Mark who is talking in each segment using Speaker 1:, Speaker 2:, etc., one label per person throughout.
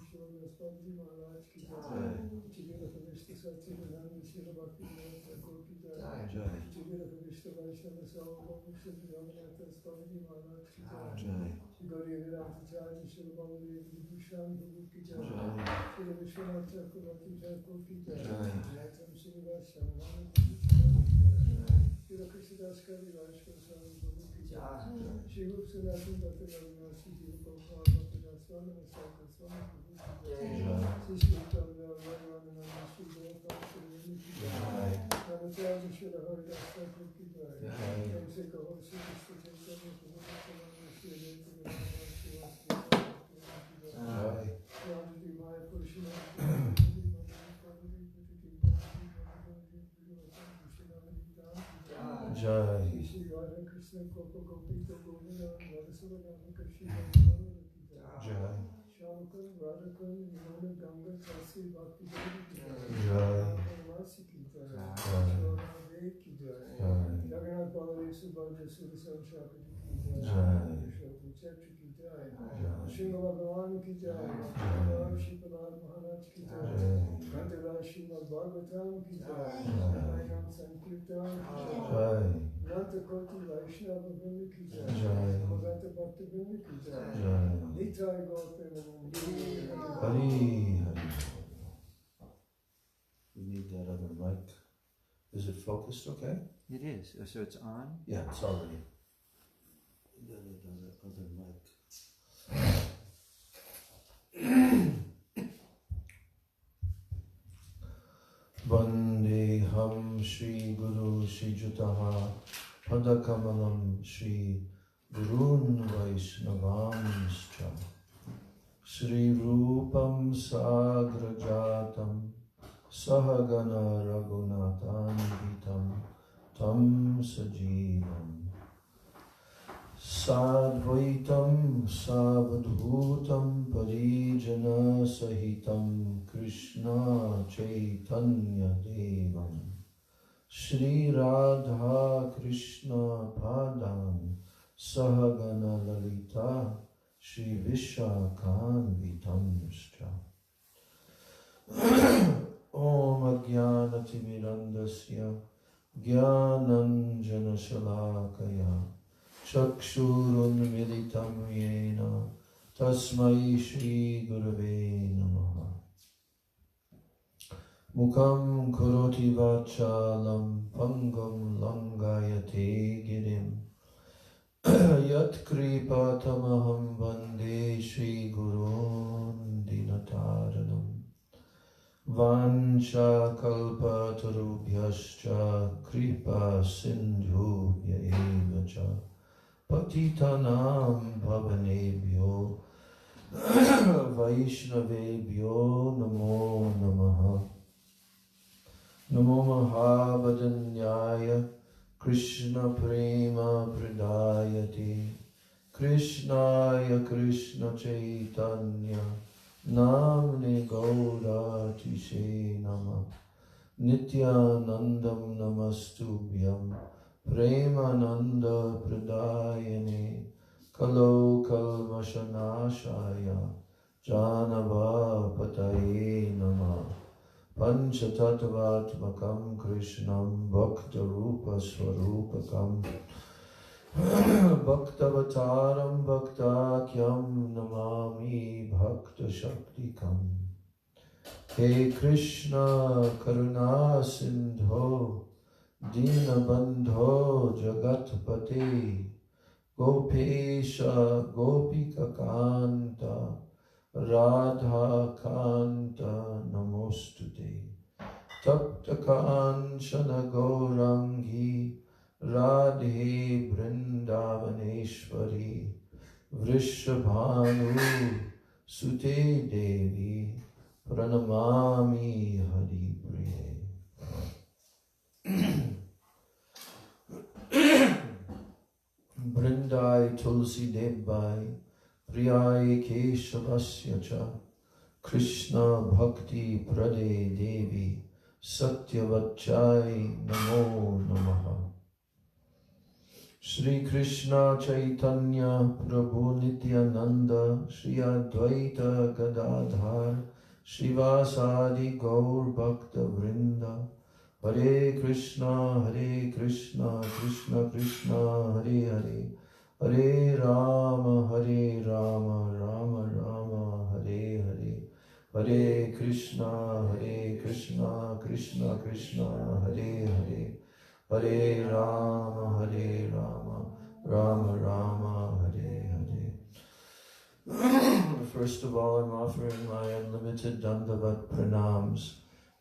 Speaker 1: Swami Maharaj ki jai. Chigera Kavishta Satchidananda Srila Bhakti Vinod Thakur ki jai. Chigera Kavishta Vaishnava Savam Srila Jagannath Swami Maharaj ki jai. Gauri Vedantacharya Srila Baladev Vibhushan Prabhu ki jai. Srila Vishwanath Chakravarti Thakur ki jai. Natham Srinivas Shamananda Prabhu ki jai. Srila Krishnadas Kaviraj Swami Prabhu ki jai. Shri Rup Sanatana Bhakti Ravinasi Srila Prabhupada Bhakti Swami Masaka Swami Prabhu ki jai. Sri Sri Tamil Ramananda Sri Gopal Sri Vini ki jai. Namatyam Srila Haridas Thakur ki jai. Namse Kahor Sri Krishna Chaitanya Prabhu Nityananda Sri Advaita Gadadhar Sri Vasudeva ki jai. Ramji Maya Purushana
Speaker 2: Jai.
Speaker 1: Shri Radha Krishna Gopa Gopita Govinda Radhasubhadana Krishna
Speaker 2: Jai.
Speaker 1: Shankar Radhakan Yamuna Ganga Kasi Bhakti Devi ki jai.
Speaker 2: Jai.
Speaker 1: Masi ki jai.
Speaker 2: Jai.
Speaker 1: Shorade ki jai.
Speaker 2: Jai.
Speaker 1: Jagannath Baladev Subhadra Suri Samshakati ki jai.
Speaker 2: Jai.
Speaker 1: Shri Chetri ki jai.
Speaker 2: Jai.
Speaker 1: Sringa Bhagavan ki jai. Ram Shipanad Maharaj ki jai. Gandhara Srimad Bhagavatam ki jai. Vainam Sankirtan ki jai. Nanta Koti Vaishnava Vrinda ki jai. Bhagata Bhakta Vrinda ki jai. Nitai Gautam
Speaker 2: Hari Hari. We need that other mic. Is it focused okay?
Speaker 3: It is. So it's on?
Speaker 2: Yeah, it's already. Then it does that other mic. Vandeham Shri Guru Shri Jutaha Padakamalam Shri Gurun Vaishnavamscha Shri Rupam Sagrajatam Sahagana Raghunathan Vitam Tam Sajivam Sadvaitam Savadhutam Parijana Sahitam Krishna Chaitanya Devam Shri Radha Krishna Padam Sahagana Lalita Shri Vishakhan Vitamscha Om Ajnanati Mirandasya Jnananjana Shalakaya Chakshurun Militam Yena Tasmai Shri Gurave Namaha Mukam Karoti Vachalam Pangam Langayate Girim Yat Kripa Tamaham Vande Shri Gurun Dinataranam Vancha Kalpa Tarubhyascha Kripa Sindhubhya Evacha Patitanam Bhavanebhyo Vaishnavebhyo Namo Namaha Namo Mahabhajanyaya Krishna Prema Pradayate Krishnaya Krishna Chaitanya Namne Gaura Tishe Nama Nityanandam Namastubhyam Premananda Pradayane Kalo Kalmashanashaya Janava Pataye Nama Panchatattvatmakam Krishnam Bhakta Rupa Swarupakam Bhaktavataram Bhaktakyam Namami Bhakta Shaktikam He Krishna Karuna Sindho Dinabandho Jagatpate Gopesha Gopika Kanta Radha Kanta Namostute Tapta Kanchana Gaurangi Radhe Vrindavaneshwari Vrishabhanu Sute Devi Pranamami Hari Priye Brindai Tulsi Devbai Priyai Keshavasya Cha Krishna Bhakti Prade Devi Satyavachai Namo Namaha Shri Krishna Chaitanya Prabhu Nityananda Shri Advaita Gadadhar Shivasadi Gaur Bhakta Vrinda Hare Krishna Krishna Krishna Hare Hare Hare Rama Rama Rama Hare Hare Hare Krishna Krishna Krishna Hare Hare Hare Rama Rama Rama Hare Hare. First of all, I'm offering my unlimited Dandavat pranams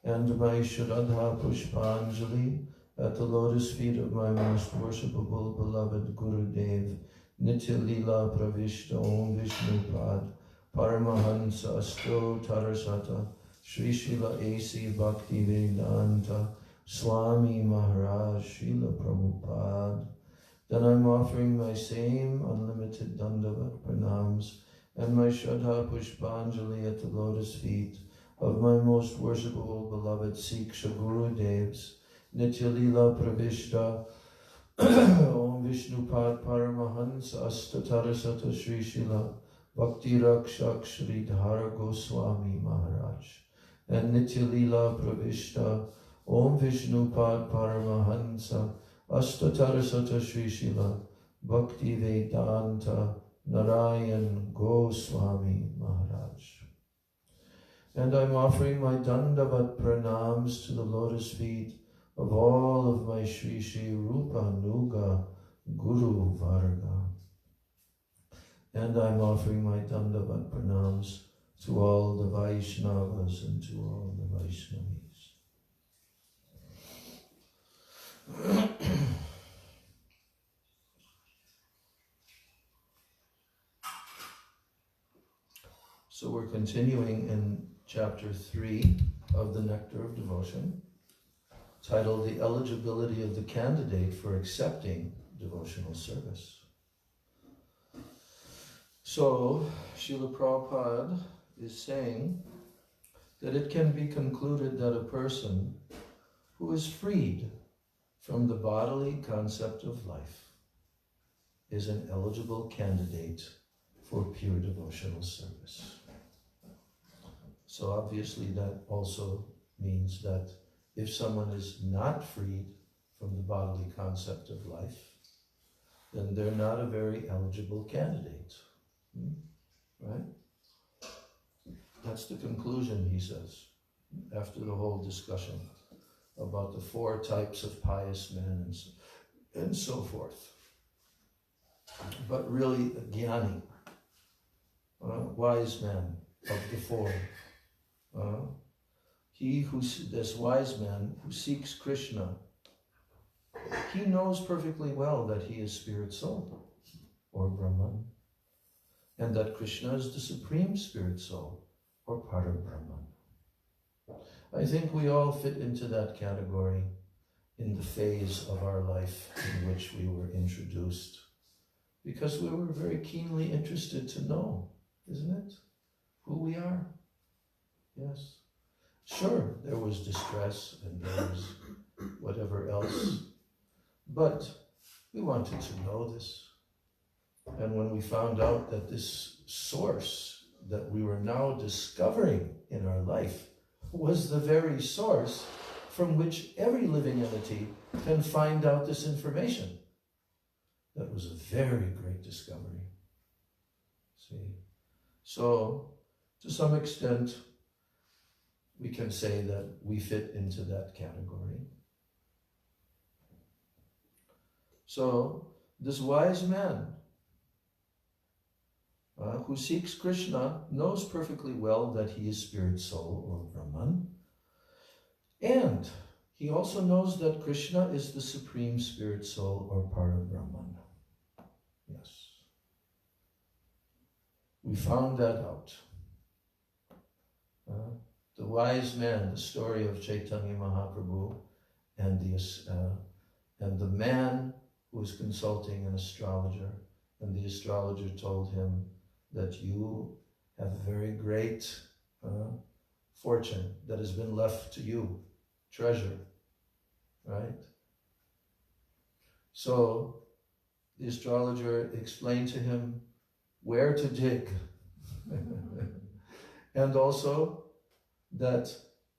Speaker 2: and my Shraddha Pushpanjali at the lotus feet of my most worshipable beloved Gurudev, Nitya Lila Pravishta Om Vishnupad, Paramahansa Asto Tarasata, Sri Srila A.C. Bhakti Vedanta, Swami Maharaj, Srila Prabhupada. Then I'm offering my same unlimited Dandavat pranams and my Shraddha Pushpanjali at the lotus feet of my most worshipable beloved Siksha Gurudevs, Nitya Lila Pravishta, Om Vishnupad Paramahansa Astatarasata Sri Srila Bhakti Rakshak Sri Dhara Goswami Maharaj, and Nitya Lila Pravishta Om Vishnupad Paramahansa Astatarasata Sri Srila Bhakti Vedanta Narayan Goswami Maharaj. And I'm offering my Dandavat pranams to the lotus feet of all of my Sri Sri Rupa Nuga Guru Varga. And I'm offering my Dandavat pranams to all the Vaishnavas and to all the Vaishnavis. So we're continuing in chapter 3 of the Nectar of Devotion, titled The Eligibility of the Candidate for Accepting Devotional Service. So, Srila Prabhupada is saying that it can be concluded that a person who is freed from the bodily concept of life is an eligible candidate for pure devotional service. So obviously that also means that if someone is not freed from the bodily concept of life, then they're not a very eligible candidate. Right? That's the conclusion, he says, after the whole discussion about the 4 types of pious men and so forth. But really, a jnani, wise man of the 4, this wise man who seeks Krishna, he knows perfectly well that he is spirit soul, or Brahman, and that Krishna is the supreme spirit soul, or part of Brahman. I think we all fit into that category in the phase of our life in which we were introduced, because we were very keenly interested to know, isn't it, who we are? Yes. Sure, there was distress and there was whatever else, but we wanted to know this. And when we found out that this source that we were now discovering in our life was the very source from which every living entity can find out this information, that was a very great discovery. See? So, to some extent, we can say that we fit into that category. So, this wise man who seeks Krishna knows perfectly well that he is spirit soul, or Brahman, and he also knows that Krishna is the supreme spirit soul, or part of Brahman. Yes. We found that out. The wise man, the story of Chaitanya Mahaprabhu, and the man who was consulting an astrologer, and the astrologer told him that you have a very great fortune that has been left to you, treasure, right? So the astrologer explained to him where to dig. And also that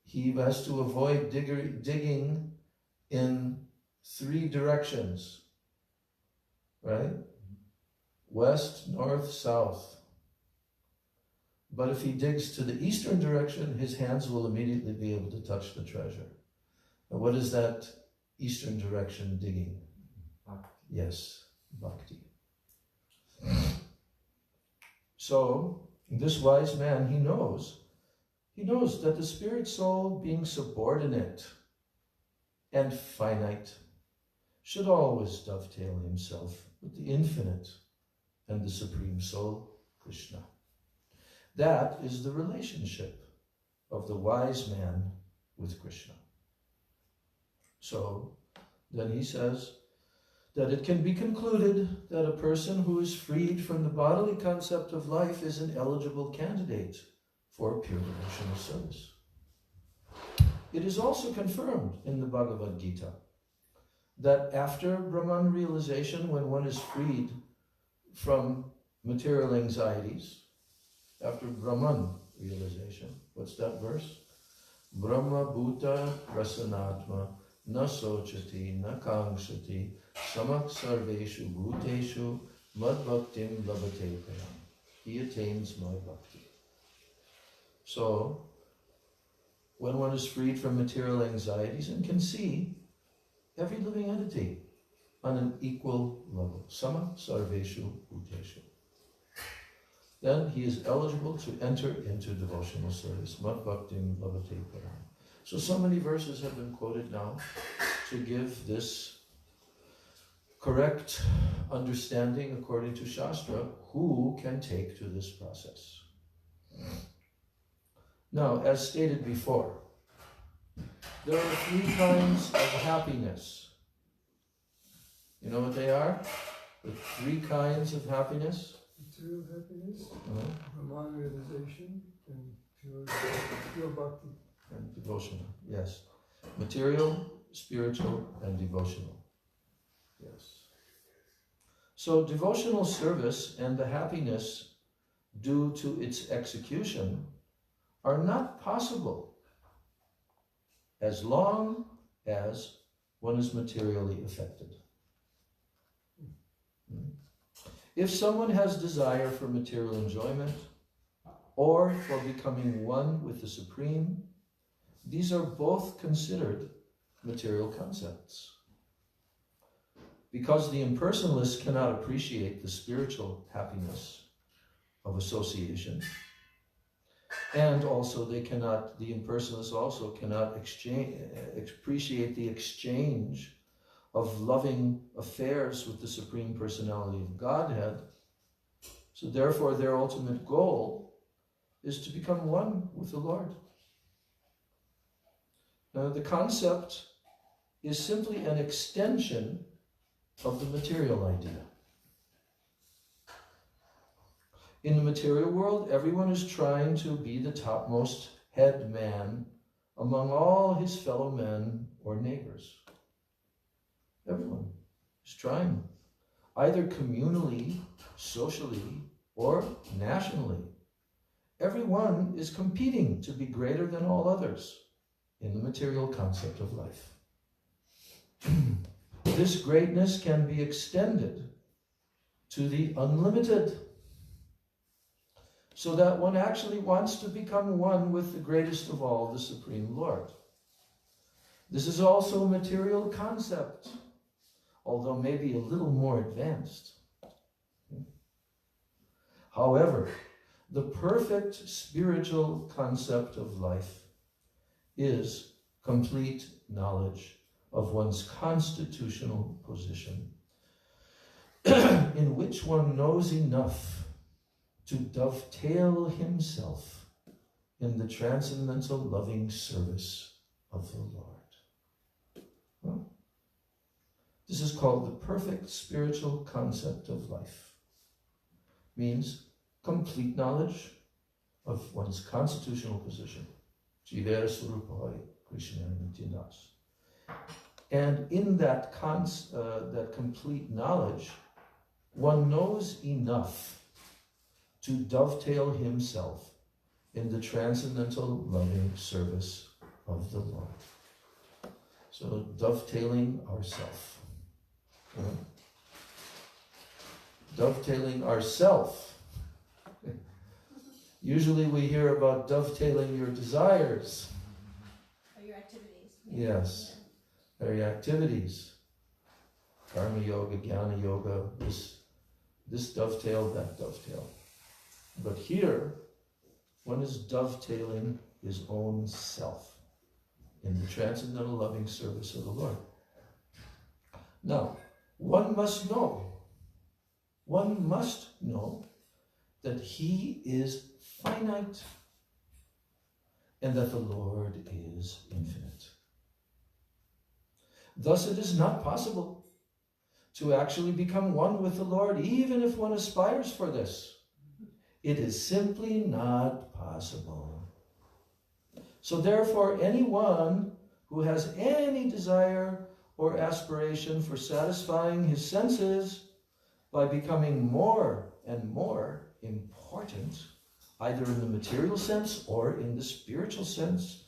Speaker 2: he has to avoid digging in 3 directions, right? West, north, south. But if he digs to the eastern direction, his hands will immediately be able to touch the treasure. And what is that eastern direction digging?
Speaker 3: Bhakti.
Speaker 2: Yes, bhakti. So, this wise man, he knows that the spirit soul, being subordinate and finite, should always dovetail himself with the infinite and the supreme soul, Krishna. That is the relationship of the wise man with Krishna. So, then he says that it can be concluded that a person who is freed from the bodily concept of life is an eligible candidate for pure devotional service. It is also confirmed in the Bhagavad Gita that after Brahman realization, when one is freed from material anxieties, after Brahman realization, what's that verse? Brahma bhuta prasanatma na sochati na kangshati samak sarveshu bhuteshu mad bhaktim labhate param. He attains my bhakti. So, when one is freed from material anxieties and can see every living entity on an equal level, sama sarveshu bhuteshu, then he is eligible to enter into devotional service. Mad bhaktim labhate param. So many verses have been quoted now to give this correct understanding according to Shastra, who can take to this process. Now, as stated before, there are 3 kinds of happiness. You know what they are? The 3 kinds of happiness?
Speaker 1: Material happiness, Brahman realization, and pure bhakti.
Speaker 2: And devotional, yes. Material, spiritual, and devotional. Yes. So devotional service and the happiness due to its execution are not possible as long as one is materially affected. If someone has desire for material enjoyment or for becoming one with the Supreme, these are both considered material concepts. Because the impersonalists cannot appreciate the spiritual happiness of association, and also the impersonalists also cannot appreciate the exchange of loving affairs with the Supreme Personality of Godhead. So therefore their ultimate goal is to become one with the Lord. Now the concept is simply an extension of the material idea. In the material world, everyone is trying to be the topmost head man among all his fellow men or neighbors. Everyone is trying, either communally, socially, or nationally. Everyone is competing to be greater than all others in the material concept of life. This greatness can be extended to the unlimited, so that one actually wants to become one with the greatest of all, the Supreme Lord. This is also a material concept, although maybe a little more advanced. However, the perfect spiritual concept of life is complete knowledge of one's constitutional position, in which one knows enough to dovetail himself in the transcendental loving service of the Lord. Well, this is called the perfect spiritual concept of life. Means complete knowledge of one's constitutional position. Jivera Swarupahai Krishna Nityanas. And in that complete knowledge, one knows enough to dovetail himself in the transcendental loving service of the Lord. So dovetailing ourself. Dovetailing ourself. Usually we hear about dovetailing your desires.
Speaker 4: Or your activities.
Speaker 2: Yes. Or your activities. Karma yoga, jnana yoga, this dovetail, that dovetail. But here, one is dovetailing his own self in the transcendental loving service of the Lord. Now, one must know that he is finite and that the Lord is infinite. Thus, it is not possible to actually become one with the Lord, even if one aspires for this. It is simply not possible. So therefore, anyone who has any desire or aspiration for satisfying his senses by becoming more and more important, either in the material sense or in the spiritual sense,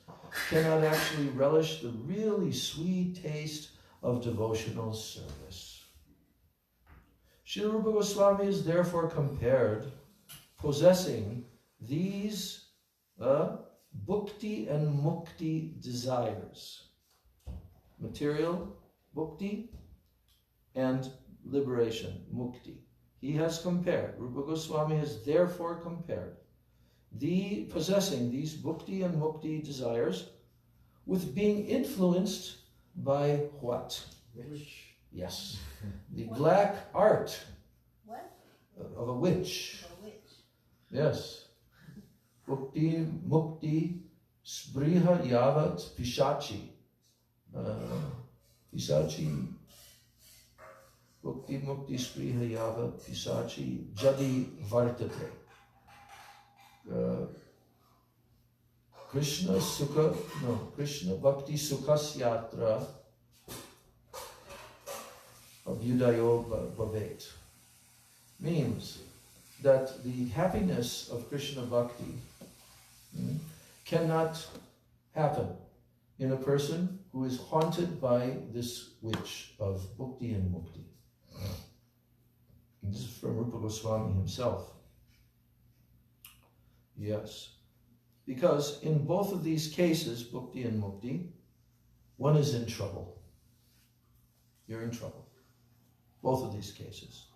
Speaker 2: cannot actually relish the really sweet taste of devotional service. Srila Rupa Goswami is therefore compared possessing these bhukti and mukti desires. Material, bhukti, and liberation, mukti. He has compared, Rupa Goswami has therefore compared possessing these bhukti and mukti desires with being influenced by what?
Speaker 3: Witch.
Speaker 2: Yes. The
Speaker 4: What?
Speaker 2: black art
Speaker 4: What?
Speaker 2: of a witch.
Speaker 4: A witch.
Speaker 2: Yes. Bhukti, mukti, spriha yavat pishachi. Pisachi. Bhukti, mukti, spriha yavat pisachi jadi vartate. Krishna bhakti sukhasyatra abhyudayo bhavet. Means that the happiness of Krishna bhakti cannot happen in a person who is haunted by this witch of bhukti and mukti. And this is from Rupa Goswami himself. Yes. Because in both of these cases, bhukti and mukti, one is in trouble. You're in trouble. Both of these cases.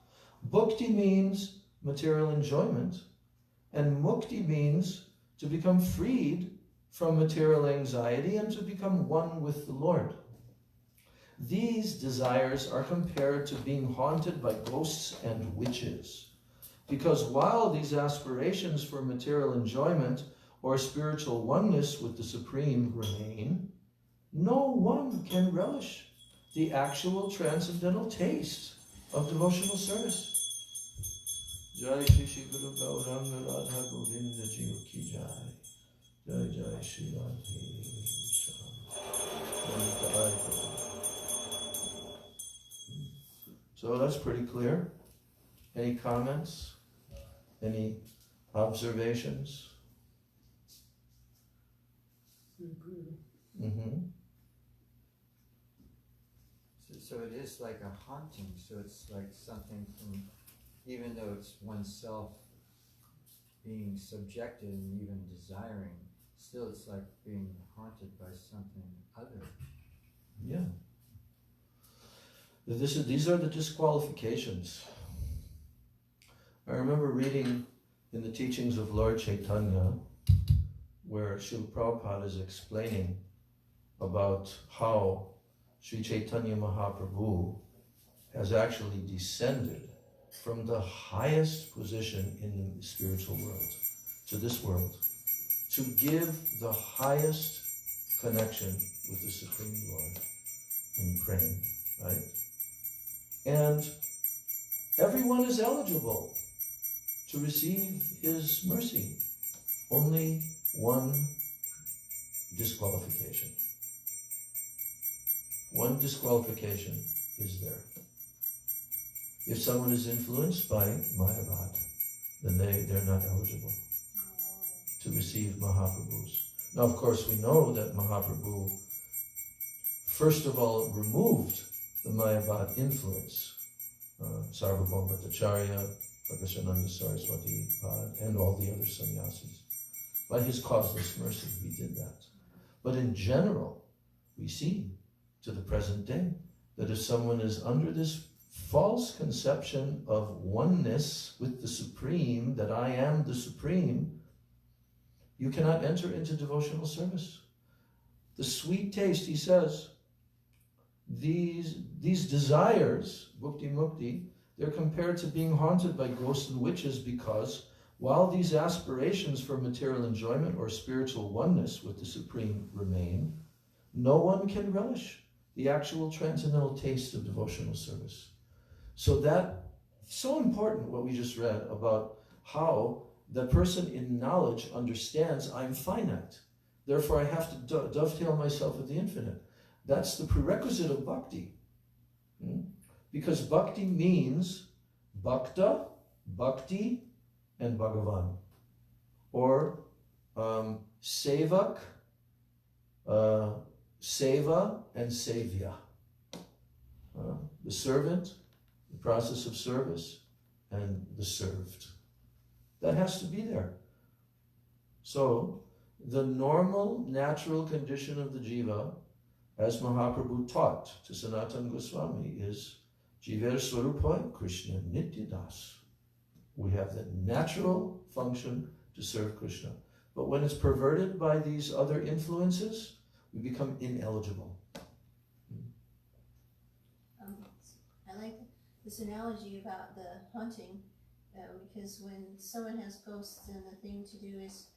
Speaker 2: Bhukti means material enjoyment, and mukti means to become freed from material anxiety and to become one with the Lord. These desires are compared to being haunted by ghosts and witches, because while these aspirations for material enjoyment or spiritual oneness with the Supreme remain, no one can relish the actual transcendental taste of devotional service. Jai Shri Shri Guru Gauranga Radha Govinda Ji Ki Jai. Jai Jai Shri Radhe Shyam. So that's pretty clear. Any comments? Any observations? Mm-hmm.
Speaker 3: So it is like a haunting, so it's like something from, even though it's oneself being subjected and even desiring, still it's like being haunted by something other.
Speaker 2: Yeah. These are the disqualifications. I remember reading in the teachings of Lord Chaitanya, where Srila Prabhupada is explaining about how Sri Chaitanya Mahaprabhu has actually descended from the highest position in the spiritual world to this world to give the highest connection with the Supreme Lord in praying, right? And everyone is eligible to receive his mercy. Only one disqualification. One disqualification is there. If someone is influenced by Mayavad, then they're not eligible to receive Mahaprabhu's. Now, of course, we know that Mahaprabhu, first of all, removed the Mayavad influence. Sarvabhauma Bhattacharya, Prakashananda Saraswati Pad, and all the other sannyasis. By his causeless mercy, he did that. But in general, we see to the present day that if someone is under this false conception of oneness with the Supreme, that I am the Supreme, you cannot enter into devotional service. The sweet taste, he says, these desires, bhukti mukti, they're compared to being haunted by ghosts and witches, because while these aspirations for material enjoyment or spiritual oneness with the Supreme remain, no one can relish the actual transcendental taste of devotional service. So so important what we just read about how the person in knowledge understands I'm finite. Therefore I have to dovetail myself with the infinite. That's the prerequisite of bhakti. Because bhakti means bhakta, bhakti, and bhagavan. Or sevak, seva, and sevya. The servant, the process of service, and the served. That has to be there. So, the normal, natural condition of the jiva, as Mahaprabhu taught to Sanatana Goswami, is Jiver Swarupa Krishna Nityadas. We have the natural function to serve Krishna. But when it's perverted by these other influences, we become ineligible.
Speaker 4: I like this analogy about the haunting, because when someone has ghosts, then the thing to do is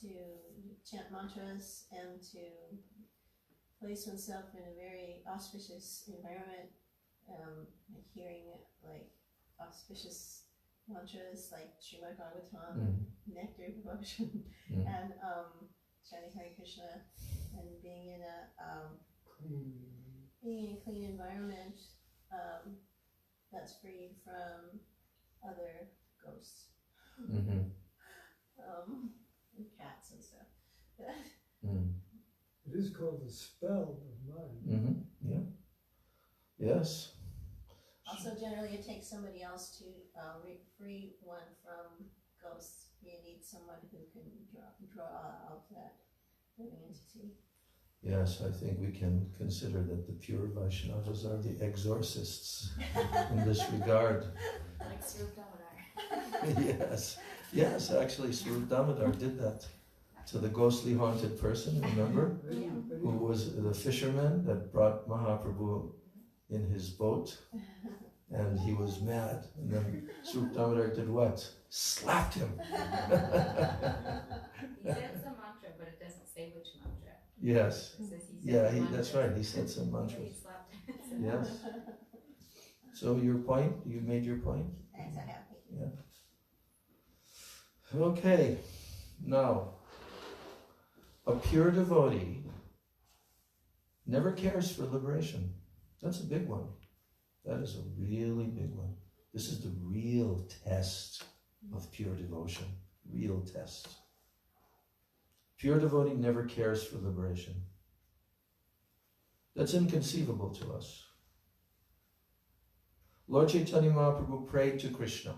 Speaker 4: to chant mantras and to place oneself in a very auspicious environment, like hearing like auspicious mantras like Srimad Bhagavatam, Nectar Devotion, and chanting Hare Krishna, and being in a clean environment that's free from other ghosts, and cats and stuff.
Speaker 1: It is called the spell of mind.
Speaker 2: Yeah. Yes.
Speaker 4: Also, generally, it takes somebody else to free one from ghosts. You need someone who can draw out that living entity.
Speaker 2: Yes, I think we can consider that the pure Vaishnavas are the exorcists in this regard.
Speaker 5: Like Swarup Damodar.
Speaker 2: Yes, actually Swarup Damodar did that to the ghostly haunted person, remember? Who was the fisherman that brought Mahaprabhu in his boat, and he was mad. And then Swarup Damodar did what? Slapped him.
Speaker 5: He said some mantra, but it doesn't say which mantra.
Speaker 2: Yes.
Speaker 5: It says he said the
Speaker 2: That's
Speaker 5: mantra.
Speaker 2: right. He said some
Speaker 5: He
Speaker 2: mantras.
Speaker 5: slapped him.
Speaker 2: Yes. So your point? You made your point?
Speaker 4: Thanks, I have.
Speaker 2: Yeah. Okay. Now, a pure devotee never cares for liberation. That's a big one. That is a really big one. This is the real test of pure devotion. Real test. Pure devotee never cares for liberation. That's inconceivable to us. Lord Chaitanya Mahaprabhu prayed to Krishna,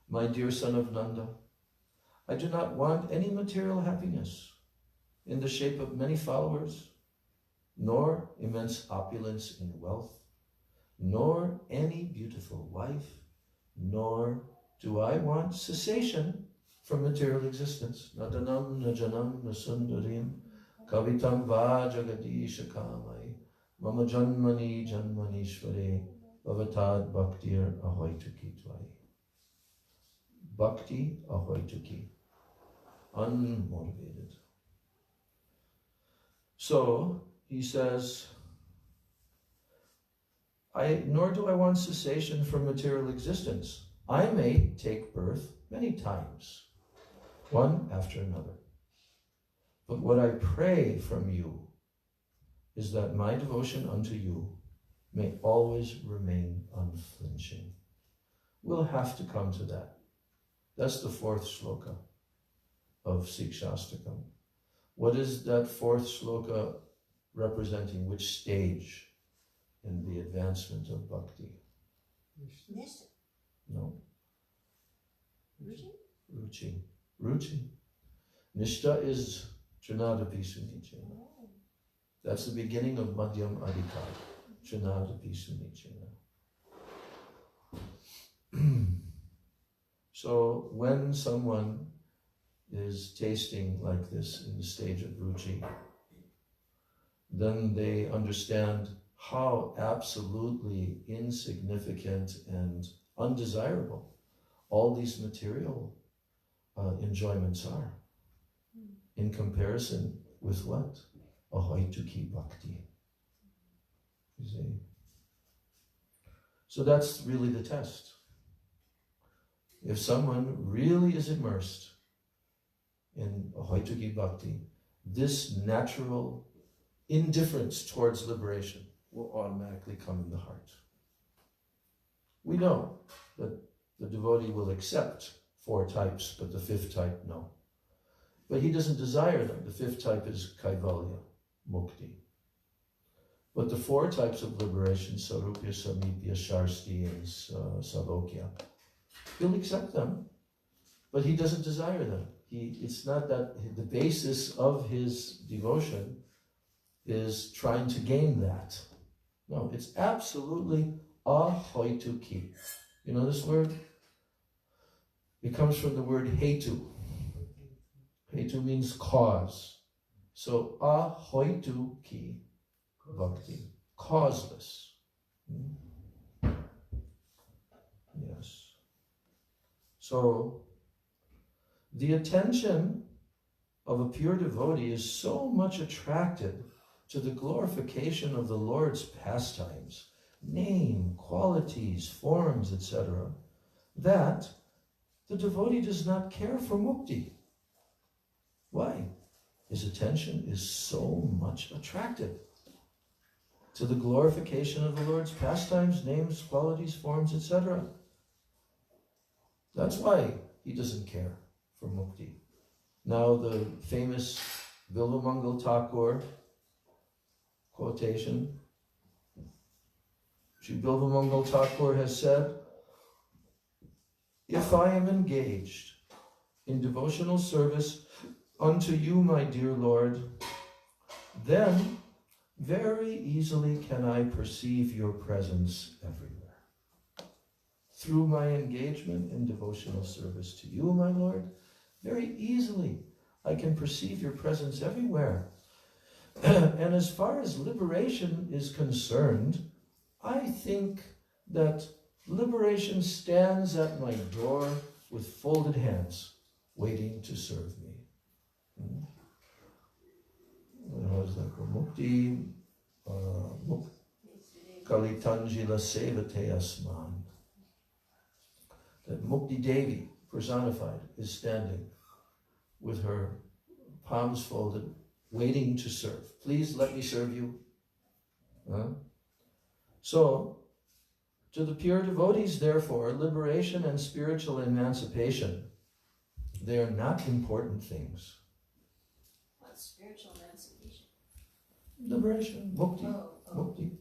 Speaker 2: "My dear son of Nanda, I do not want any material happiness in the shape of many followers, nor immense opulence in wealth, nor any beautiful wife, nor do I want cessation from material existence. Nadanam, najanam, nasundarim, kavitam va jagadisha kamai, mama janmani janmanishvare, bhavatad bhaktir ahoituki tvai." Bhakti ahoituki. Unmotivated. So, he says, nor do I want cessation from material existence. I may take birth many times, one after another. But what I pray from you is that my devotion unto you may always remain unflinching. We'll have to come to that. That's the fourth shloka of Sikshastakam. What is that fourth shloka representing? Which stage in the advancement of bhakti?
Speaker 4: Nishta.
Speaker 2: No.
Speaker 4: Ruchi?
Speaker 2: Ruchi. Ruchi. Nishta is Trinadapi Sunichena.
Speaker 4: Oh.
Speaker 2: That's the beginning of Madhyam Adhikar. Trinadapi Sunichena. So when someone is tasting like this in the stage of Ruchi, then they understand how absolutely insignificant and undesirable all these material enjoyments are in comparison with what? Ahoituki bhakti. You see? So that's really the test. If someone really is immersed in Ahoituki bhakti, this natural indifference towards liberation will automatically come in the heart. We know that the devotee will accept 4 types, but the 5th type, no. But he doesn't desire them. The 5th type is kaivalya, mukti. But the 4 types of liberation, sarupya, samipya, sharsti, and savokya, he'll accept them, but he doesn't desire them. It's not that the basis of his devotion is trying to gain that. No, it's absolutely ahoituki. You know this word? It comes from the word hetu. Hetu means cause. So ahoituki bhakti, causeless. Yes. So the attention of a pure devotee is so much attracted to the glorification of the Lord's pastimes, name, qualities, forms, etc., that the devotee does not care for mukti. Why? His attention is so much attracted to the glorification of the Lord's pastimes, names, qualities, forms, etc. That's why he doesn't care for mukti. Now the famous Bilvamangal Thakur quotation, Sri Bilvamangal Thakur has said, "If I am engaged in devotional service unto you, my dear Lord, then very easily can I perceive your presence everywhere. Through my engagement in devotional service to you, my Lord, very easily I can perceive your presence everywhere. And as far as liberation is concerned, I think that liberation stands at my door with folded hands, waiting to serve me." Mukti Kalitanjila Sevate Asman. That Mukti Devi, personified, is standing with her palms folded, waiting to serve. Please let me serve you. So, to the pure devotees, therefore, liberation and spiritual emancipation, they are not important things.
Speaker 4: What's spiritual emancipation?
Speaker 2: Liberation, mukti, mukti.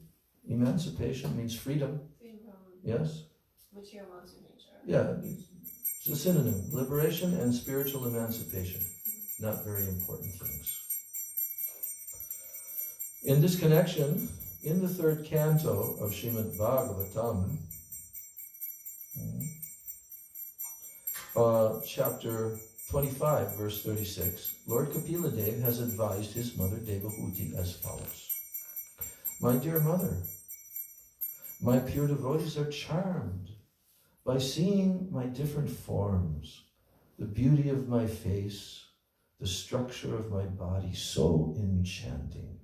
Speaker 2: Emancipation means freedom.
Speaker 4: Freedom from
Speaker 2: Yes?
Speaker 4: material laws of nature.
Speaker 2: Yeah, it's a synonym. Liberation and spiritual emancipation. Not very important things. In this connection, in the 3rd canto of Srimad Bhagavatam, chapter 25, verse 36, Lord Kapila Dev has advised his mother Devahuti as follows. "My dear mother, my pure devotees are charmed by seeing my different forms, the beauty of my face, the structure of my body, so enchanting.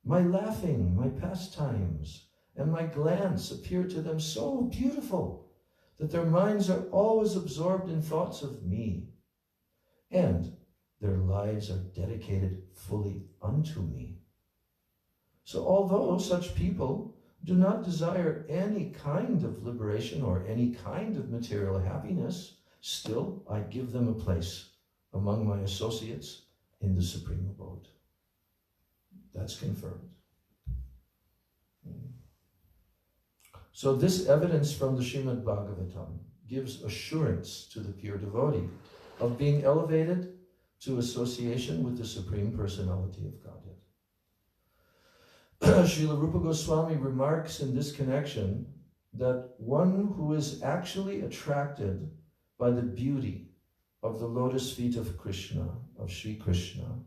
Speaker 2: My laughing, my pastimes, and my glance appear to them so beautiful that their minds are always absorbed in thoughts of me, and their lives are dedicated fully unto me. So although such people do not desire any kind of liberation or any kind of material happiness, still I give them a place among my associates in the Supreme Abode. That's confirmed. So this evidence from the Srimad Bhagavatam gives assurance to the pure devotee of being elevated to association with the Supreme Personality of Godhead. Srila Rupa Goswami remarks in this connection that one who is actually attracted by the beauty of the lotus feet of Krishna, of Sri Krishna,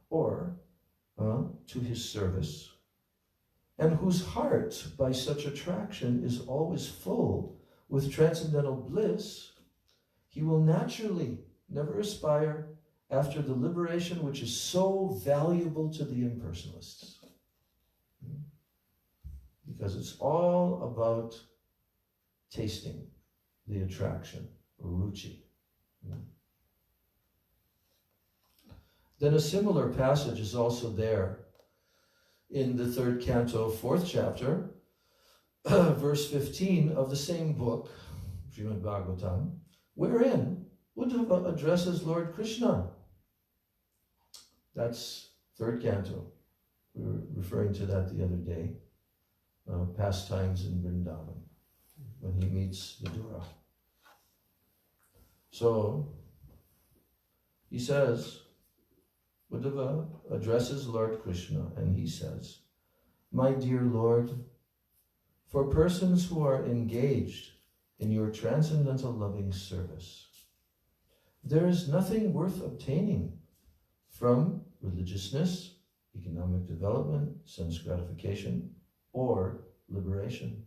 Speaker 2: or to his service, and whose heart by such attraction is always full with transcendental bliss, he will naturally never aspire after the liberation which is so valuable to the impersonalists. Because it's all about tasting the attraction, ruchi. Then a similar passage is also there in the 3rd canto, 4th chapter, verse 15 of the same book, Srimad Bhagavatam, wherein Uddhava addresses Lord Krishna. That's 3rd canto. We were referring to that the other day. Pastimes in Vrindavan, when he meets Vidura. So, he says, Uddhava addresses Lord Krishna, and he says, "My dear Lord, for persons who are engaged in your transcendental loving service, there is nothing worth obtaining from religiousness, economic development, sense gratification, or liberation.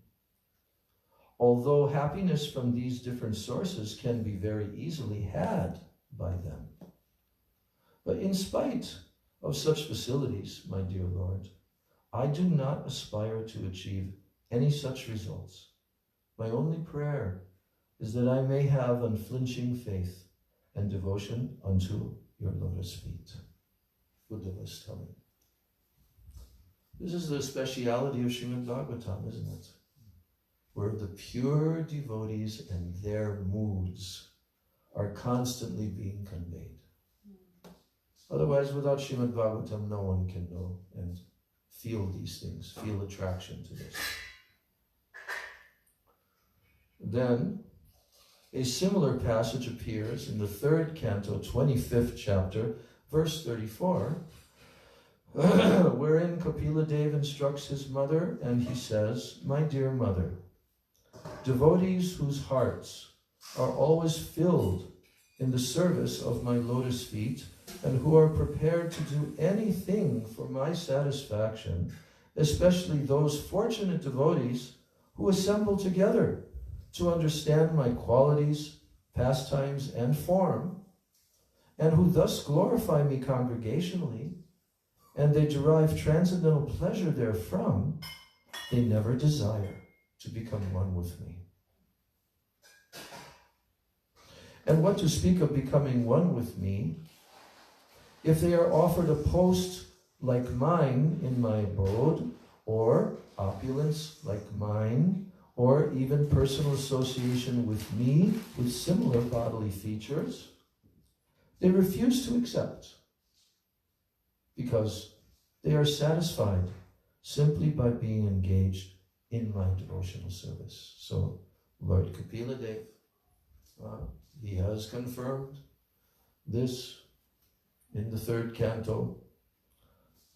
Speaker 2: Although happiness from these different sources can be very easily had by them. But in spite of such facilities, my dear Lord, I do not aspire to achieve any such results. My only prayer is that I may have unflinching faith and devotion unto your lotus feet." Uddhava is telling. This is the speciality of Srimad Bhagavatam, isn't it? Where the pure devotees and their moods are constantly being conveyed. Otherwise, without Srimad Bhagavatam, no one can know and feel these things, feel attraction to this. Then, a similar passage appears in the 3rd canto, 25th chapter, verse 34, wherein Kapila Dev instructs his mother, and he says, "My dear mother, devotees whose hearts are always filled in the service of my lotus feet, and who are prepared to do anything for my satisfaction, especially those fortunate devotees who assemble together to understand my qualities, pastimes, and form, and who thus glorify me congregationally, and they derive transcendental pleasure therefrom, they never desire to become one with me. And what to speak of becoming one with me, if they are offered a post like mine in my abode, or opulence like mine, or even personal association with me with similar bodily features, they refuse to accept, because they are satisfied simply by being engaged in my devotional service." So, Lord Kapila Dev, he has confirmed this in the 3rd canto,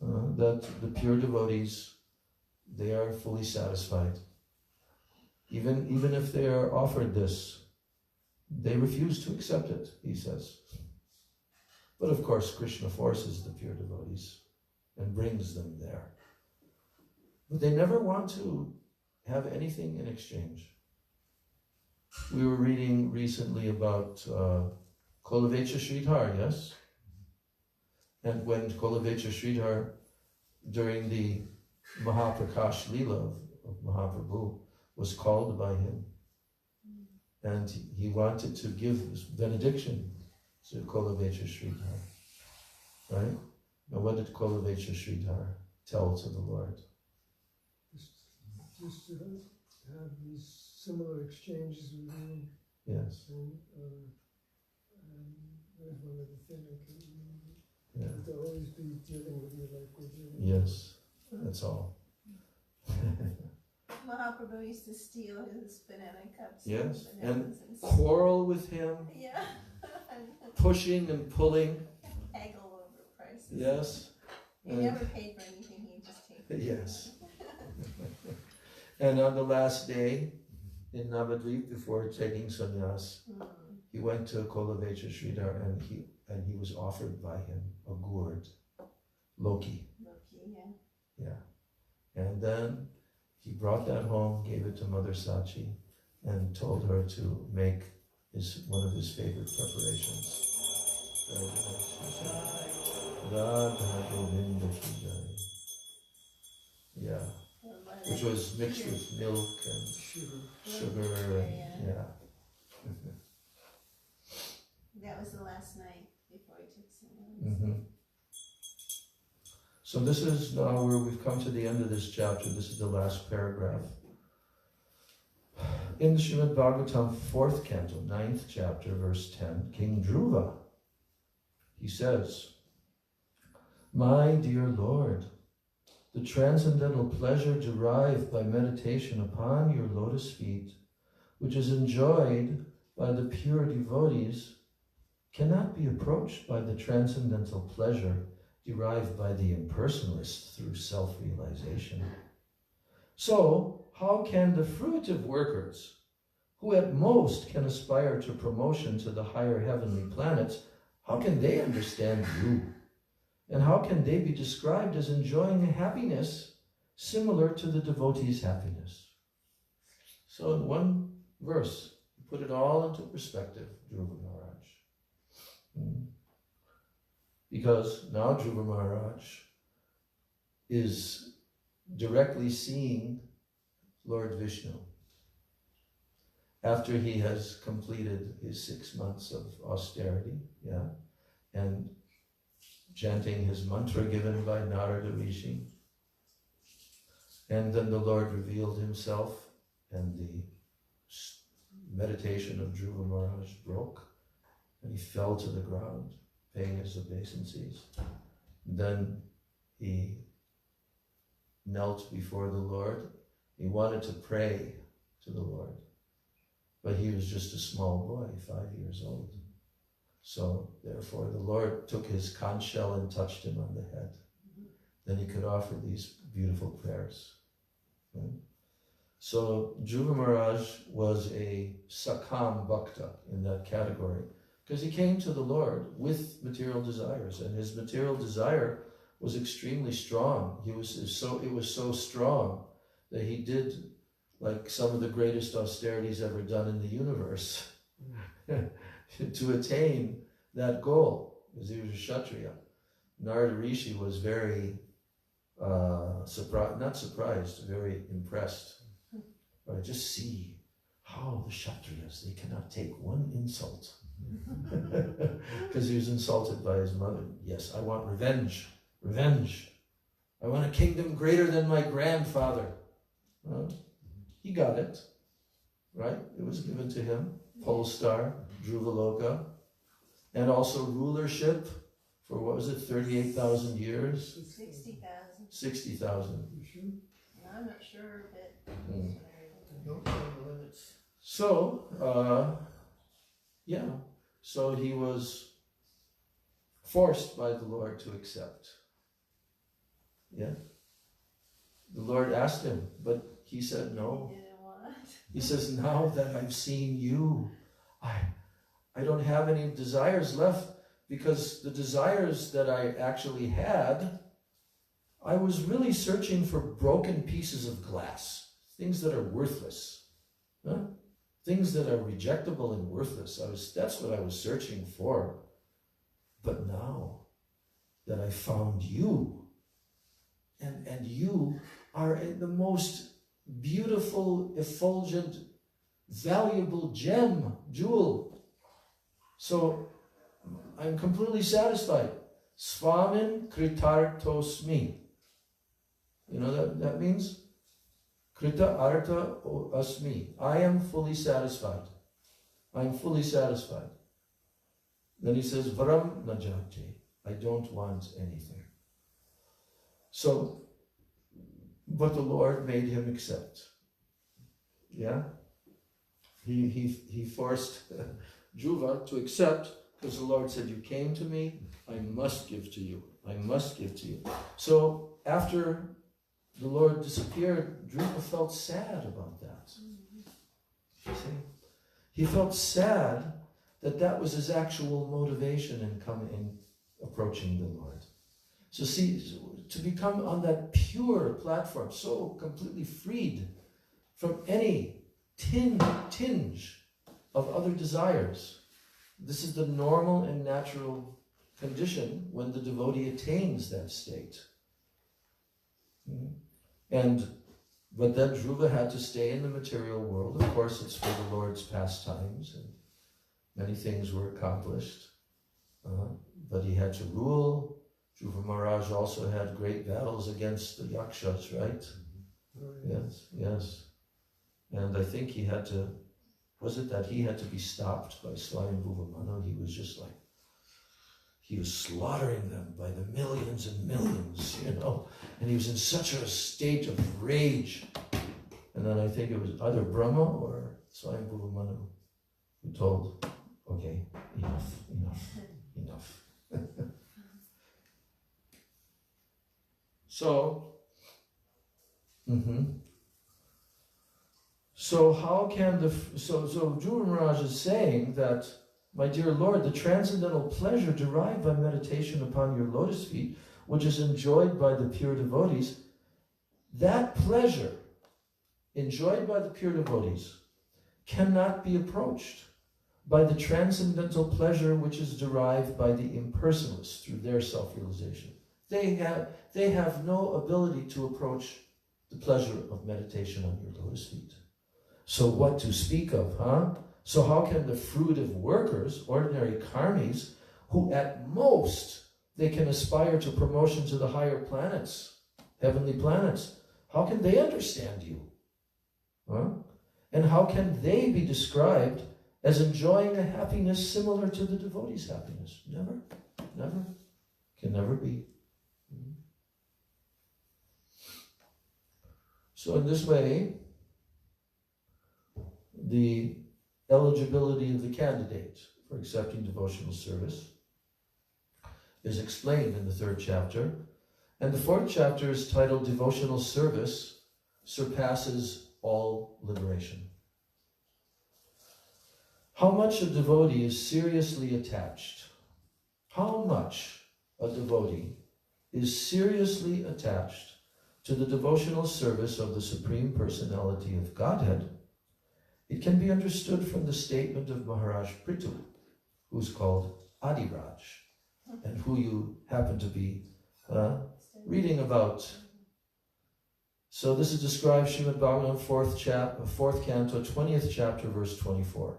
Speaker 2: that the pure devotees, they are fully satisfied. Even if they are offered this, they refuse to accept it, he says. But of course, Krishna forces the pure devotees and brings them there. But they never want to have anything in exchange. We were reading recently about Kolavecha Sridhar, yes? And when Kolavecha Sridhar, during the Mahaprakash Leela of Mahaprabhu, was called by him, and he wanted to give his benediction to Kolavecha Sridhar, right? And what did Kolavecha Sridhar tell to the Lord?
Speaker 1: just to have these similar exchanges with you.
Speaker 2: Yes.
Speaker 1: And there's one other thing I can remember.
Speaker 2: Yeah.
Speaker 1: To always be dealing with you like we're dealing.
Speaker 2: Yes. That's all.
Speaker 4: Mahaprabhu used to steal his banana cups.
Speaker 2: Yes.
Speaker 4: And
Speaker 2: Quarrel with him.
Speaker 4: yeah.
Speaker 2: Pushing and pulling.
Speaker 4: Haggle over prices.
Speaker 2: Yes.
Speaker 4: He never paid for anything, he just paid for
Speaker 2: Yes. And on the last day in Navadvip, before taking sannyas, he went to Kolavecha Sridhar and he was offered by him a gourd, Loki.
Speaker 4: Loki, yeah.
Speaker 2: Yeah. And then he brought that home, gave it to Mother Sachi, and told her to make one of his favorite preparations. Radha Govinda Ki Jai. Yeah. Which was mixed with milk and sugar and yeah.
Speaker 4: That was the last night before he took some.
Speaker 2: Mm-hmm. So this is now where we've come to the end of this chapter. This is the last paragraph. In the Srimad Bhagavatam 4th canto, 9th chapter, verse 10, King Dhruva, he says, "My dear Lord, the transcendental pleasure derived by meditation upon your lotus feet, which is enjoyed by the pure devotees, cannot be approached by the transcendental pleasure derived by the impersonalist through self-realization. So, how can the fruitive workers, who at most can aspire to promotion to the higher heavenly planets, how can they understand you? And how can they be described as enjoying a happiness similar to the devotee's happiness?" So in one verse, put it all into perspective, Dhruva Maharaj. Because now Dhruva Maharaj is directly seeing Lord Vishnu after he has completed his 6 months of austerity, and chanting his mantra given by Narada Rishi. And then the Lord revealed himself, and the meditation of Dhruva Maharaj broke, and he fell to the ground, paying his obeisances. Then he knelt before the Lord. He wanted to pray to the Lord, but he was just a small boy, 5 years old. So therefore the Lord took his conch shell and touched him on the head. Then he could offer these beautiful prayers. So Dhruva Maharaj was a Sakam Bhakta in that category, because he came to the Lord with material desires, and his material desire was extremely strong. It was so strong that he did like some of the greatest austerities ever done in the universe to attain that goal, because he was a Kshatriya. Narada Rishi was very very impressed. Right? Just see how the Kshatriyas, they cannot take one insult. Because he was insulted by his mother. Yes, I want revenge. Revenge. I want a kingdom greater than my grandfather. He got it. Right? It was given to him. Polestar, Dhruvaloka. And also rulership for, 38,000 years?
Speaker 4: 60,000.
Speaker 2: 60,000.
Speaker 1: You sure?
Speaker 4: I'm not sure, but...
Speaker 3: No time limits.
Speaker 2: So, so he was forced by the Lord to accept. Yeah. The Lord asked him, but he said no.
Speaker 4: He didn't want.
Speaker 2: He says, now that I've seen you, I don't have any desires left, because the desires that I actually had, I was really searching for broken pieces of glass, things that are worthless, things that are rejectable and worthless. That's what I was searching for. But now that I found you, and you are the most beautiful, effulgent, valuable jewel. So I'm completely satisfied. Swamin kritartosmi. You know that means? Krita artha asmi. I am fully satisfied. I am fully satisfied. Then he says, Varam najate. I don't want anything. So, but the Lord made him accept. Yeah? He forced Dhruva to accept, because the Lord said, you came to me, I must give to you. I must give to you. So after the Lord disappeared, Dhruva felt sad about that. You see? He felt sad that was his actual motivation in approaching the Lord. So see, to become on that pure platform, so completely freed from any tinge of other desires. This is the normal and natural condition when the devotee attains that state. But then Dhruva had to stay in the material world. Of course, it's for the Lord's pastimes, and many things were accomplished. But he had to rule. Dhruva Maharaj also had great battles against the Yakshas, right? Yes. And I think he had to, was it that he had to be stopped by Swayambhuva Manu? He was just like, he was slaughtering them by the millions and millions, and he was in such a state of rage. And then I think it was either Brahma or Swayambhuva Manu who told, okay, enough. So how can so Dhruva Maharaj is saying that, my dear Lord, the transcendental pleasure derived by meditation upon your lotus feet, which is enjoyed by the pure devotees, that pleasure enjoyed by the pure devotees cannot be approached by the transcendental pleasure which is derived by the impersonalists through their self-realization. They have no ability to approach the pleasure of meditation on your lotus feet. So what to speak of, huh? So how can the fruitive workers, ordinary karmis, who at most they can aspire to promotion to the higher planets, heavenly planets, how can they understand you? Huh? And how can they be described as enjoying a happiness similar to the devotee's happiness? Never. Can never be. So in this way, the eligibility of the candidate for accepting devotional service is explained in the 3rd chapter. And the 4th chapter is titled Devotional Service Surpasses All Liberation. How much a devotee is seriously attached? How much a devotee is seriously attached to the devotional service of the Supreme Personality of Godhead, it can be understood from the statement of Maharaj Prithu, who's called Adi Braj, and who you happen to be reading about. So this is described Srimad Bhagavatam 4th canto, 20th chapter, verse 24.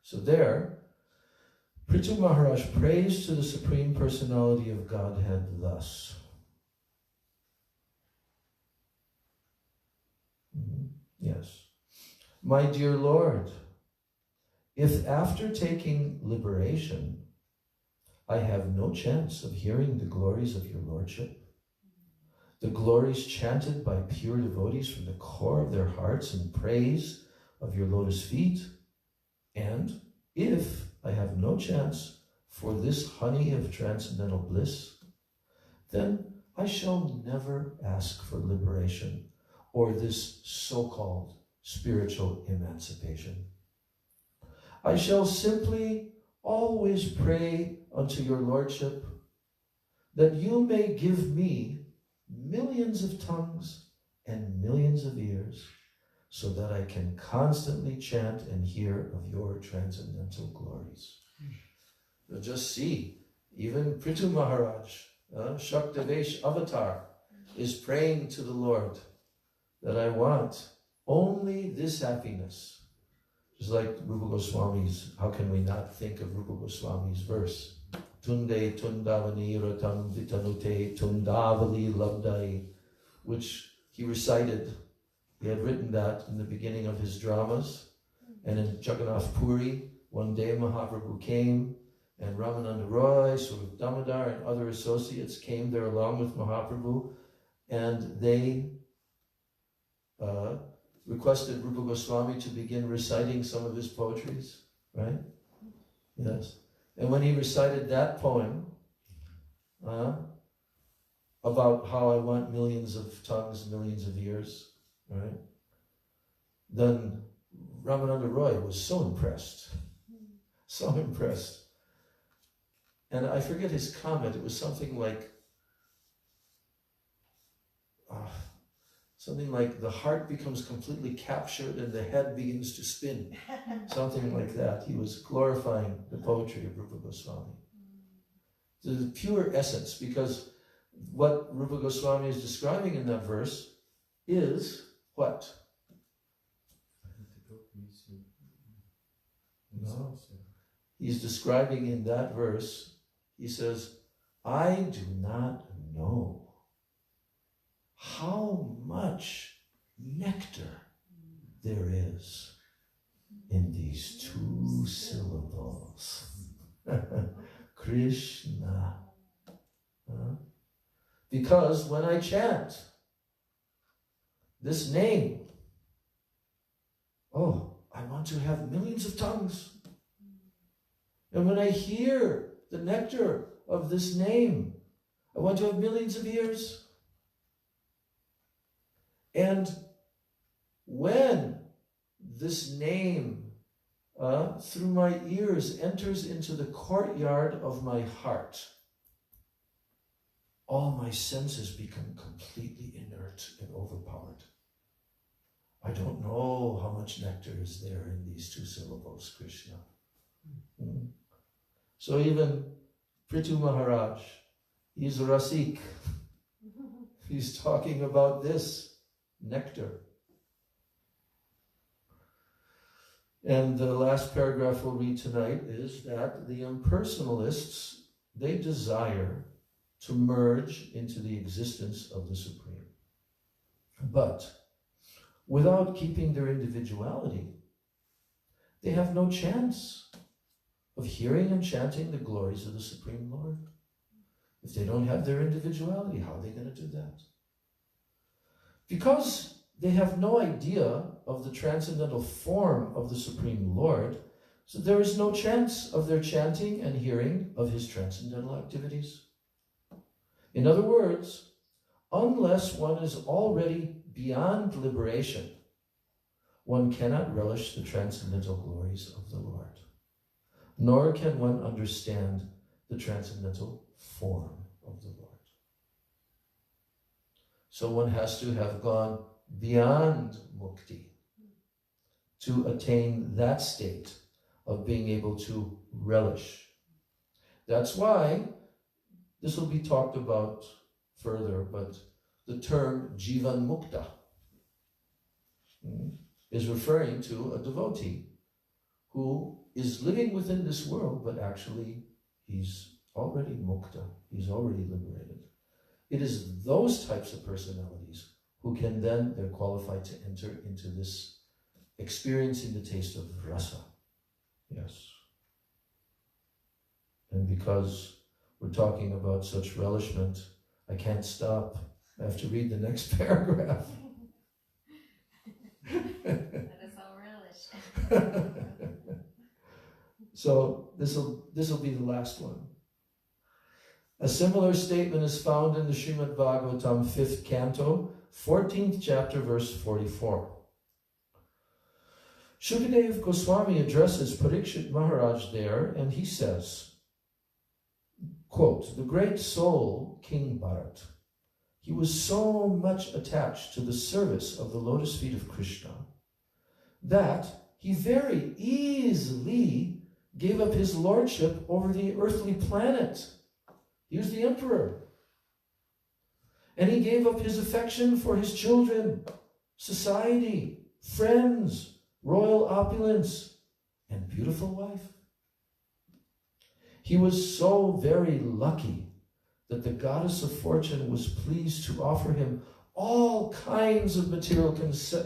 Speaker 2: So there, Prithu Maharaj prays to the Supreme Personality of Godhead thus. Yes. My dear Lord, if after taking liberation, I have no chance of hearing the glories of your Lordship, the glories chanted by pure devotees from the core of their hearts in praise of your lotus feet, and if I have no chance for this honey of transcendental bliss, then I shall never ask for liberation or this so-called spiritual emancipation. I shall simply always pray unto your Lordship that you may give me millions of tongues and millions of ears so that I can constantly chant and hear of your transcendental glories. You'll just see, even Prithu Maharaj, Shaktavesh Avatar, is praying to the Lord that I want only this happiness. Just like Rupa Goswami's, how can we not think of Rupa Goswami's verse? Tunde tundavani ratam vitanute tundavali labdai, which he recited He had written that in the beginning of his dramas. And in Jagannath Puri, one day Mahaprabhu came, and Ramananda Roy, sort of Damodar, and other associates came there along with Mahaprabhu, and they requested Rupa Goswami to begin reciting some of his poetries, right? Yes. And when he recited that poem, about how I want millions of tongues, millions of ears, right? Then Ramananda Roy was so impressed. And I forget his comment. It was something like, the heart becomes completely captured and the head begins to spin. Something like that. He was glorifying the poetry of Rupa Goswami. The pure essence, because what Rupa Goswami is describing in that verse is what? No. He's describing in that verse, he says, I do not know how much nectar there is in these two syllables. Krishna. Because when I chant this name, I want to have millions of tongues. And when I hear the nectar of this name, I want to have millions of ears. And when this name, through my ears, enters into the courtyard of my heart, all my senses become completely inert and overpowered. I don't know how much nectar is there in these two syllables, Krishna. So even Prithu Maharaj, he's a Rasik. He's talking about this nectar. And the last paragraph we'll read tonight is that the impersonalists, they desire to merge into the existence of the Supreme. But without keeping their individuality, they have no chance of hearing and chanting the glories of the Supreme Lord. If they don't have their individuality, how are they going to do that? Because they have no idea of the transcendental form of the Supreme Lord, so there is no chance of their chanting and hearing of his transcendental activities. In other words, unless one is already beyond liberation, one cannot relish the transcendental glories of the Lord, nor can one understand the transcendental form of the Lord. So one has to have gone beyond mukti to attain that state of being able to relish. That's why this will be talked about further, but the term Jivan Mukta is referring to a devotee who is living within this world, but actually he's already mukta, he's already liberated. It is those types of personalities who can then, they're qualified to enter into this experiencing the taste of rasa. Yes. And because we're talking about such relishment, I can't stop. I have to read the next paragraph.
Speaker 5: Let us all relish.
Speaker 2: So this will be the last one. A similar statement is found in the Srimad Bhagavatam 5th canto, 14th chapter, verse 44. Shukadev Goswami addresses Parikshit Maharaj there, and he says, quote, the great soul, King Bharat, he was so much attached to the service of the lotus feet of Krishna that he very easily gave up his lordship over the earthly planet. He was the emperor. And he gave up his affection for his children, society, friends, royal opulence, and beautiful wife. He was so very lucky that the goddess of fortune was pleased to offer him all kinds of material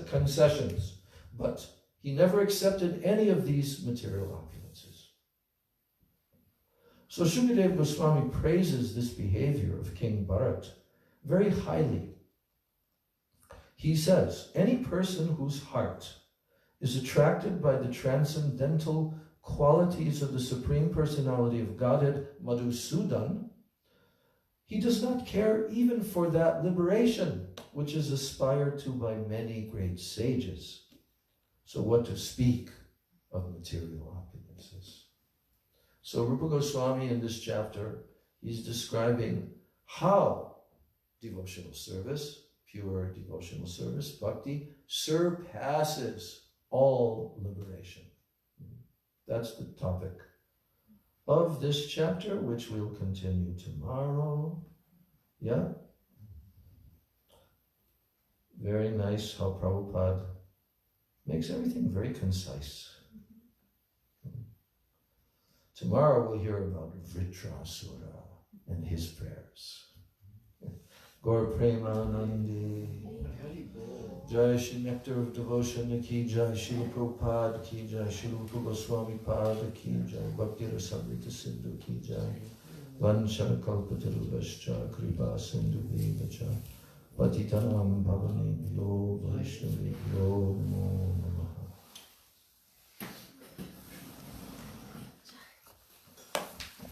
Speaker 2: concessions, but he never accepted any of these material opulences. So Shukadev Goswami praises this behavior of King Bharat very highly. He says, any person whose heart is attracted by the transcendental qualities of the Supreme Personality of Godhead, Madhusudan, he does not care even for that liberation which is aspired to by many great sages. So what to speak of material opulences? So Rupa Goswami in this chapter, he's describing how devotional service, pure devotional service, bhakti, surpasses all liberation. That's the topic of this chapter, which we'll continue tomorrow. Yeah? Very nice how Prabhupada makes everything very concise. Tomorrow we'll hear about Vritrasura and his prayers. Gaur Premanandi. Jai Shri Nectar of Devotion Ki Jai, Srila Prabhupada Ki Jai, Srila Rupa Goswami Pada Ki Jai, Bhakti Rasamrita Sindhu Ki Jai, Vanchana Kalpatarubhascha Kripa Sindhu Vivacha, Patitanam Bhavanebhyo Vaishnava